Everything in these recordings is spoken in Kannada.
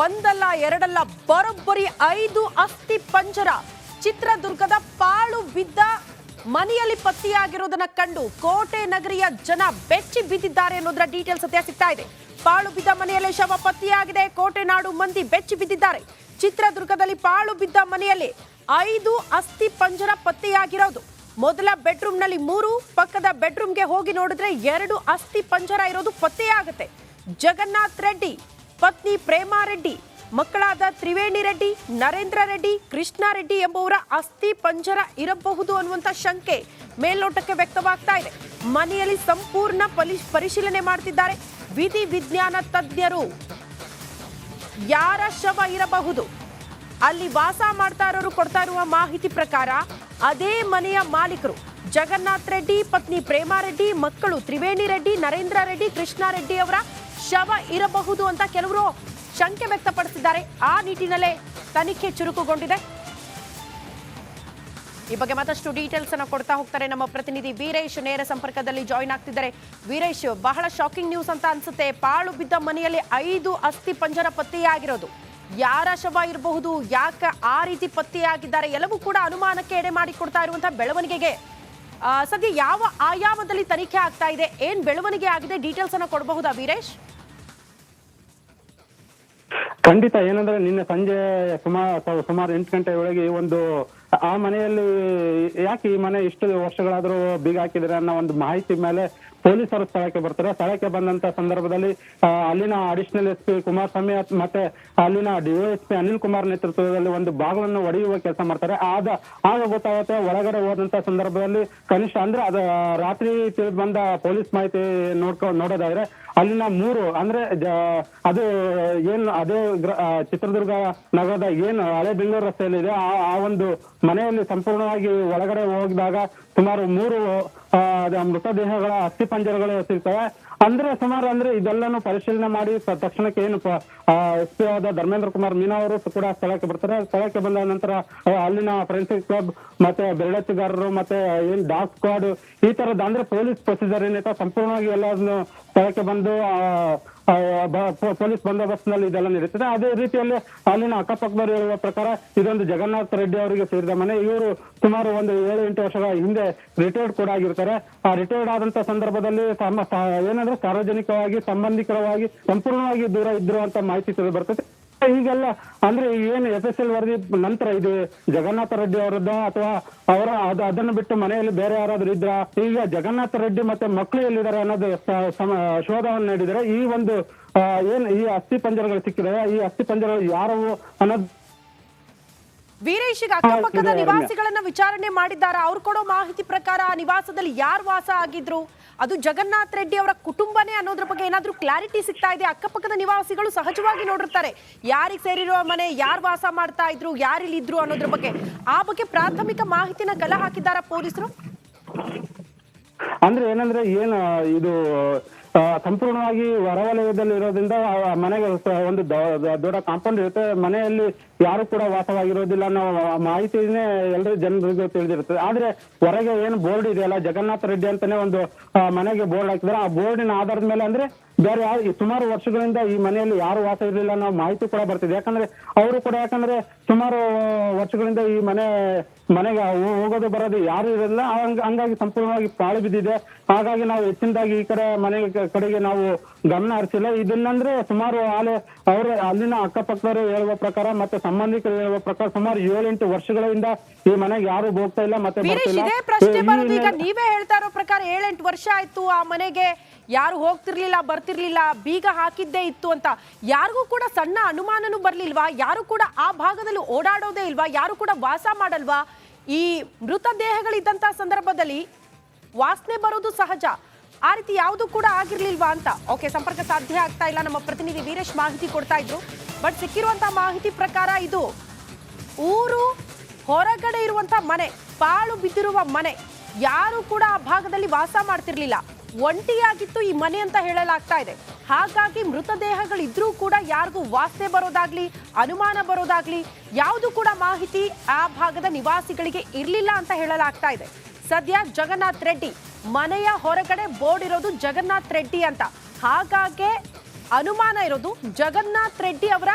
ಒಂದಲ್ಲ ಎರಡಲ್ಲ ಬರೋಬ್ಬರಿ 5 ಅಸ್ಥಿ ಪಂಜರ ಚಿತ್ರದುರ್ಗದ ಪಾಳು ಬಿದ್ದ ಮನೆಯಲ್ಲಿ ಪತ್ತೆಯಾಗಿರುವುದನ್ನ ಕಂಡು ಕೋಟೆ ನಗರಿಯ ಜನ ಬೆಚ್ಚಿ ಬಿದ್ದಿದ್ದಾರೆ ಅನ್ನೋದರ ಡೀಟೇಲ್ಸ್ ಸದ್ಯ ಸಿಗ್ತಾ ಇದೆ. ಪಾಳು ಬಿದ್ದ ಮನೆಯಲ್ಲಿ ಶವ ಪತ್ತೆಯಾಗಿದೆ. ಕೋಟೆ ನಾಡು ಮಂದಿ ಬೆಚ್ಚಿ ಬಿದ್ದಿದ್ದಾರೆ. ಚಿತ್ರದುರ್ಗದಲ್ಲಿ ಪಾಳು ಬಿದ್ದ ಮನೆಯಲ್ಲಿ 5 ಅಸ್ಥಿ ಪಂಜರ ಪತ್ತೆಯಾಗಿರೋದು. ಮೊದಲ ಬೆಡ್ರೂಮ್ನಲ್ಲಿ 3, ಪಕ್ಕದ ಬೆಡ್ರೂಮ್ಗೆ ಹೋಗಿ ನೋಡಿದ್ರೆ 2 ಅಸ್ಥಿ ಪಂಜರ ಇರೋದು ಪತ್ತೆಯಾಗುತ್ತೆ. ಜಗನ್ನಾಥ್ ರೆಡ್ಡಿ, ಪತ್ನಿ ಪ್ರೇಮಾ ರೆಡ್ಡಿ, ಮಕ್ಕಳಾದ ತ್ರಿವೇಣಿ ರೆಡ್ಡಿ, ನರೇಂದ್ರ ರೆಡ್ಡಿ, ಕೃಷ್ಣ ರೆಡ್ಡಿ ಎಂಬುವರ ಅಸ್ಥಿ ಪಂಜರ ಇರಬಹುದು ಅನ್ನುವಂತ ಶಂಕೆ ಮೇಲ್ನೋಟಕ್ಕೆ ವ್ಯಕ್ತವಾಗ್ತಾ ಇದೆ. ಮನೆಯಲ್ಲಿ ಸಂಪೂರ್ಣ ಪರಿಶೀಲನೆ ಮಾಡ್ತಿದ್ದಾರೆ ವಿಧಿ ವಿಜ್ಞಾನ ತಜ್ಞರು. ಯಾರ ಶವ ಇರಬಹುದು? ಅಲ್ಲಿ ವಾಸ ಮಾಡ್ತಾ ಇರೋರು ಕೊಡ್ತಾ ಇರುವ ಮಾಹಿತಿ ಪ್ರಕಾರ ಅದೇ ಮನೆಯ ಮಾಲೀಕರು ಜಗನ್ನಾಥ್ ರೆಡ್ಡಿ, ಪತ್ನಿ ಪ್ರೇಮಾ ರೆಡ್ಡಿ, ಮಕ್ಕಳು ತ್ರಿವೇಣಿ ರೆಡ್ಡಿ, ನರೇಂದ್ರ ರೆಡ್ಡಿ, ಕೃಷ್ಣ ರೆಡ್ಡಿ ಅವರ ಶವ ಇರಬಹುದು ಅಂತ ಕೆಲವರು ಶಂಕೆ ವ್ಯಕ್ತಪಡಿಸಿದ್ದಾರೆ. ಆ ನಿಟ್ಟಿನಲ್ಲೇ ತನಿಖೆ ಚುರುಕುಗೊಂಡಿದೆ. ಈ ಬಗ್ಗೆ ಮತ್ತಷ್ಟು ಡೀಟೇಲ್ಸ್ ಅನ್ನು ಕೊಡ್ತಾ ಹೋಗ್ತಾರೆ ನಮ್ಮ ಪ್ರತಿನಿಧಿ ವೀರೇಶ್. ನೇರ ಸಂಪರ್ಕದಲ್ಲಿ ಜಾಯಿನ್ ಆಗ್ತಿದ್ದಾರೆ. ವೀರೇಶ್, ಬಹಳ ಶಾಕಿಂಗ್ ನ್ಯೂಸ್ ಅಂತ ಅನ್ಸುತ್ತೆ. ಪಾಳು ಬಿದ್ದ ಮನೆಯಲ್ಲಿ 5 ಅಸ್ಥಿ ಪಂಜರ ಪತ್ತೆಯಾಗಿರೋದು. ಯಾರ ಶವ ಇರಬಹುದು? ಯಾಕೆ ಆ ರೀತಿ ಪತ್ತೆಯಾಗಿದ್ದಾರೆ? ಎಲ್ಲವೂ ಕೂಡ ಅನುಮಾನಕ್ಕೆ ಎಡೆ ಮಾಡಿಕೊಡ್ತಾ ಇರುವಂತಹ ಬೆಳವಣಿಗೆಗೆ ಸದ್ಯ ಯಾವ ಆಯಾಮದಲ್ಲಿ ತನಿಖೆ ಆಗ್ತಾ ಇದೆ? ಏನ್ ಬೆಳವಣಿಗೆ ಆಗಿದೆ? ಡೀಟೇಲ್ಸ್ ಅನ್ನ ಕೊಡಬಹುದಾ ವೀರೇಶ್? ಖಂಡಿತ. ಏನಂದ್ರೆ ನಿನ್ನೆ ಸಂಜೆ ಸುಮಾರು 8 ಗಂಟೆ ಒಳಗೆ ಒಂದು ಆ ಮನೆಯಲ್ಲಿ ಯಾಕೆ ಈ ಮನೆ ಇಷ್ಟು ವರ್ಷಗಳಾದ್ರೂ ಬೀಗ ಹಾಕಿದ್ರೆ ಅನ್ನೋ ಒಂದು ಮಾಹಿತಿ ಮೇಲೆ ಪೊಲೀಸರು ಸ್ಥಳಕ್ಕೆ ಬರ್ತಾರೆ. ಸ್ಥಳಕ್ಕೆ ಬಂದಂತ ಸಂದರ್ಭದಲ್ಲಿ ಅಲ್ಲಿನ ಅಡಿಷನಲ್ ಎಸ್ ಪಿ ಕುಮಾರಸ್ವಾಮಿ ಮತ್ತೆ ಅಲ್ಲಿನ ಡಿವೈಎಸ್ಪಿ ಅನಿಲ್ ಕುಮಾರ್ ನೇತೃತ್ವದಲ್ಲಿ ಒಂದು ಬಾಗಿಲನ್ನು ಒಡೆಯುವ ಕೆಲಸ ಮಾಡ್ತಾರೆ. ಆಗ ಗೊತ್ತಾಗುತ್ತೆ. ಒಳಗಡೆ ಹೋದಂತ ಸಂದರ್ಭದಲ್ಲಿ ಕನಿಷ್ಠ ಅಂದ್ರೆ ಅದ ರಾತ್ರಿ ತಿಳಿದು ಬಂದ ಪೊಲೀಸ್ ಮಾಹಿತಿ ನೋಡೋದಾದ್ರೆ ಅಲ್ಲಿನ 3 ಅಂದ್ರೆ ಅದು ಏನು ಅದೇ ಚಿತ್ರದುರ್ಗ ನಗರದ ಏನು ಹಳೆ ಬೆಂಗಳೂರು ರಸ್ತೆಯಲ್ಲಿ ಇದೆ ಆ ಒಂದು ಮನೆಯಲ್ಲಿ ಸಂಪೂರ್ಣವಾಗಿ ಒಳಗಡೆ ಹೋಗಿದಾಗ ಸುಮಾರು 3 ಮೃತದೇಹಗಳ ಅಸ್ಥಿ ಪಂಜರಗಳು ಸಿಗ್ತವೆ. ಸುಮಾರು ಇದೆಲ್ಲಾನು ಪರಿಶೀಲನೆ ಮಾಡಿ ತಕ್ಷಣಕ್ಕೆ ಏನು ಎಸ್ ಪಿ ಆದ ಧರ್ಮೇಂದ್ರ ಕುಮಾರ್ ಮೀನಾ ಅವರು ಕೂಡ ಸ್ಥಳಕ್ಕೆ ಬರ್ತಾರೆ. ಸ್ಥಳಕ್ಕೆ ಬಂದ ನಂತರ ಅಲ್ಲಿನ ಫೋರೆನ್ಸಿಕ್ ಕ್ಲಬ್ ಮತ್ತೆ ಬೆರಳಚ್ಚುಗಾರರು ಮತ್ತೆ ಏನ್ ಡಾಗ್ ಸ್ಕ್ವಾಡ್ ಈ ತರದ ಅಂದ್ರೆ ಪೊಲೀಸ್ ಪ್ರೊಸೀಜರ್ ಏನೈತೆ ಸಂಪೂರ್ಣವಾಗಿ ಎಲ್ಲಾನು ಸ್ಥಳಕ್ಕೆ ಬಂದು ಪೊಲೀಸ್ ಬಂದೋಬಸ್ತ್ ನಲ್ಲಿ ಇದೆಲ್ಲ ನಡೀತದೆ. ಅದೇ ರೀತಿಯಲ್ಲಿ ಅಲ್ಲಿನ ಅಕ್ಕಪಕ್ಕದವರು ಹೇಳುವ ಪ್ರಕಾರ ಇದೊಂದು ಜಗನ್ನಾಥ್ ರೆಡ್ಡಿ ಅವರಿಗೆ ಸೇರಿದ ಮನೆ. ಇವರು ಸುಮಾರು ಒಂದು 7-8 ವರ್ಷಗಳ ಹಿಂದೆ ರಿಟೈರ್ಡ್ ಕೂಡ ಆಗಿರ್ತಾರೆ. ಆ ರಿಟೈರ್ಡ್ ಆದಂತ ಸಂದರ್ಭದಲ್ಲಿ ಏನಂದ್ರೆ ಸಾರ್ವಜನಿಕವಾಗಿ ಸಂಬಂಧಿಕರವಾಗಿ ಸಂಪೂರ್ಣವಾಗಿ ದೂರ ಇದ್ರು ಅಂತ ಮಾಹಿತಿ ತಿಳಿದು ಬರ್ತದೆ. ಈಗೆಲ್ಲ ಅಂದ್ರೆ ಏನು FSL ವರದಿ ನಂತರ ಇದು ಜಗನ್ನಾಥ ರೆಡ್ಡಿ ಅವರದ್ದ ಅಥವಾ ಅದನ್ನು ಬಿಟ್ಟು ಮನೆಯಲ್ಲಿ ಬೇರೆ ಯಾರಾದ್ರೂ ಇದ್ರ? ಈಗ ಜಗನ್ನಾಥ ರೆಡ್ಡಿ ಮತ್ತೆ ಮಕ್ಕಳು ಎಲ್ಲಿದ್ದಾರೆ ಅನ್ನೋದು ಶೋಧವನ್ನು ನೀಡಿದರೆ ಈ ಒಂದು ಏನ್ ಈ ಅಸ್ಥಿ ಪಂಜರಗಳು ಸಿಕ್ಕಿದಾವೆ, ಈ ಅಸ್ಥಿ ಪಂಜರಗಳು ಯಾರವು ಅನ್ನೋದು ವೀರೇಶ್, ಅಕ್ಕಪಕ್ಕದ ನಿವಾಸಿಗಳನ್ನ ವಿಚಾರಣೆ ಮಾಡಿದ್ದಾರ? ಅವ್ರು ಕೊಡೋ ಮಾಹಿತಿ ಪ್ರಕಾರ ಆ ನಿವಾಸದಲ್ಲಿ ಯಾರು ವಾಸ ಆಗಿದ್ರು? ಅದು ಜಗನ್ನಾಥ್ ರೆಡ್ಡಿ ಅವರ ಕುಟುಂಬನೇ ಅನ್ನೋದ್ರ ಬಗ್ಗೆ ಏನಾದ್ರೂ ಕ್ಲಾರಿಟಿ ಸಿಗ್ತಾ ಇದೆ? ಅಕ್ಕಪಕ್ಕದ ನಿವಾಸಿಗಳು ಸಹಜವಾಗಿ ನೋಡಿರ್ತಾರೆ ಯಾರಿಗೆ ಸೇರಿರುವ ಮನೆ, ಯಾರು ವಾಸ ಮಾಡ್ತಾ ಇದ್ರು, ಯಾರಿಲ್ಲಿದ್ರು ಅನ್ನೋದ್ರ ಬಗ್ಗೆ. ಆ ಬಗ್ಗೆ ಪ್ರಾಥಮಿಕ ಮಾಹಿತಿನ ಕಲೆ ಹಾಕಿದ್ದಾರ ಪೊಲೀಸರು? ಅಂದ್ರೆ ಏನಂದ್ರೆ ಇದು ಸಂಪೂರ್ಣವಾಗಿ ಹೊರವಲಯದಲ್ಲಿ ಇರೋದ್ರಿಂದ ಮನೆಗೆ ಒಂದು ದೊಡ್ಡ ಕಾಂಪೌಂಡ್ ಇರುತ್ತೆ. ಮನೆಯಲ್ಲಿ ಯಾರು ಕೂಡ ವಾಸವಾಗಿರೋದಿಲ್ಲ ಅನ್ನೋ ಮಾಹಿತಿನೇ ಎಲ್ಲರೂ ಜನರಿಗೂ ತಿಳಿದಿರ್ತದೆ. ಆದ್ರೆ ಹೊರಗೆ ಏನು ಬೋರ್ಡ್ ಇದೆಯಲ್ಲ ಜಗನ್ನಾಥ ರೆಡ್ಡಿ ಅಂತಾನೆ ಒಂದು ಮನೆಗೆ ಬೋರ್ಡ್ ಹಾಕಿದ್ರೆ ಆ ಬೋರ್ಡಿನ ಆಧಾರದ ಮೇಲೆ ಅಂದ್ರೆ ಬೇರೆ ಸುಮಾರು ವರ್ಷಗಳಿಂದ ಈ ಮನೆಯಲ್ಲಿ ಯಾರು ವಾಸ ಇರಲಿಲ್ಲ ಅನ್ನೋ ಮಾಹಿತಿ ಕೂಡ ಬರ್ತಿದೆ. ಯಾಕಂದ್ರೆ ಸುಮಾರು ವರ್ಷಗಳಿಂದ ಈ ಮನೆಗೆ ಹೋಗೋದು ಬರೋದು ಯಾರು ಇರಲಿಲ್ಲ. ಹಂಗಾಗಿ ಸಂಪೂರ್ಣವಾಗಿ ಪಾಳು ಬಿದ್ದಿದೆ. ಹಾಗಾಗಿ ನಾವು ಹೆಚ್ಚಿನದಾಗಿ ಈ ಕಡೆಗೆ ನಾವು ಗಮನ ಹರಿಸಿಲ್ಲ. ಇದನ್ನಂದ್ರೆ ಸುಮಾರು ಅಲ್ಲಿನ ಅಕ್ಕಪಕ್ಕದವರು ಹೇಳುವ ಪ್ರಕಾರ ಮತ್ತೆ ಸಂಬಂಧಿಕರು ಹೇಳುವ ಪ್ರಕಾರ ಸುಮಾರು 7-8 ವರ್ಷಗಳಿಂದ ಈ ಮನೆಗೆ ಯಾರು ಹೋಗ್ತಾ ಇಲ್ಲ ಮತ್ತೆ ಪ್ರಶ್ನೆ ಬರೋದು. ಈಗ ನೀವೇ ಹೇಳ್ತಾ ಇರೋ ಪ್ರಕಾರ 7-8 ವರ್ಷ ಆಯ್ತು ಆ ಮನೆಗೆ ಯಾರು ಹೋಗ್ತಿರ್ಲಿಲ್ಲ, ಬರ್ತಿರ್ಲಿಲ್ಲ, ಬೀಗ ಹಾಕಿದ್ದೇ ಇತ್ತು ಅಂತ. ಯಾರಿಗೂ ಕೂಡ ಸಣ್ಣ ಅನುಮಾನನೂ ಬರ್ಲಿಲ್ವಾ? ಯಾರು ಕೂಡ ಆ ಭಾಗದಲ್ಲಿ ಓಡಾಡೋದೇ ಇಲ್ವಾ? ಯಾರು ಕೂಡ ವಾಸ ಮಾಡಲ್ವಾ? ಈ ಮೃತದೇಹಗಳಿದ್ದಂತ ಸಂದರ್ಭದಲ್ಲಿ ವಾಸನೆ ಬರೋದು ಸಹಜ. ಆ ರೀತಿ ಯಾವುದು ಕೂಡ ಆಗಿರ್ಲಿಲ್ವಾ ಅಂತ. ಓಕೆ, ಸಂಪರ್ಕ ಸಾಧ್ಯ ಆಗ್ತಾ ಇಲ್ಲ. ನಮ್ಮ ಪ್ರತಿನಿಧಿ ವೀರೇಶ್ ಮಾಹಿತಿ ಕೊಡ್ತಾ ಇದ್ರು. ಬಟ್ ಸಿಕ್ಕಿರುವಂತಹ ಮಾಹಿತಿ ಪ್ರಕಾರ ಇದು ಊರು ಹೊರಗಡೆ ಇರುವಂತಹ ಮನೆ, ಪಾಳು ಬಿದ್ದಿರುವ ಮನೆ. ಯಾರು ಕೂಡ ಆ ಭಾಗದಲ್ಲಿ ವಾಸ ಮಾಡ್ತಿರ್ಲಿಲ್ಲ, ಒಂಟಿಯಾಗಿತ್ತು ಈ ಮನೆ ಅಂತ ಹೇಳಲಾಗ್ತಾ ಇದೆ. ಹಾಗಾಗಿ ಮೃತದೇಹಗಳಿದ್ರೂ ಕೂಡ ಯಾರಿಗೂ ವಾಸನೆ ಬರೋದಾಗ್ಲಿ, ಅನುಮಾನ ಬರೋದಾಗ್ಲಿ ಯಾವುದು ಕೂಡ ಮಾಹಿತಿ ಆ ಭಾಗದ ನಿವಾಸಿಗಳಿಗೆ ಇರ್ಲಿಲ್ಲ ಅಂತ ಹೇಳಲಾಗ್ತಾ ಇದೆ. ಸದ್ಯ ಜಗನ್ನಾಥ್ ರೆಡ್ಡಿ ಮನೆಯ ಹೊರಗಡೆ ಬೋರ್ಡ್ ಇರೋದು ಜಗನ್ನಾಥ್ ರೆಡ್ಡಿ ಅಂತ. ಹಾಗಾಗಿ ಅನುಮಾನ ಇರೋದು ಜಗನ್ನಾಥ್ ರೆಡ್ಡಿ ಅವರ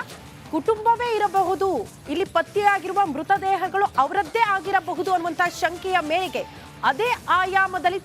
ಕುಟುಂಬವೇ ಇರಬಹುದು. ಇಲ್ಲಿ ಪತ್ತೆಯಾಗಿರುವ ಮೃತದೇಹಗಳು ಅವರದ್ದೇ ಆಗಿರಬಹುದು ಅನ್ನುವಂತ ಶಂಕೆಯ ಮೇರೆಗೆ ಅದೇ ಆಯಾಮದಲ್ಲಿ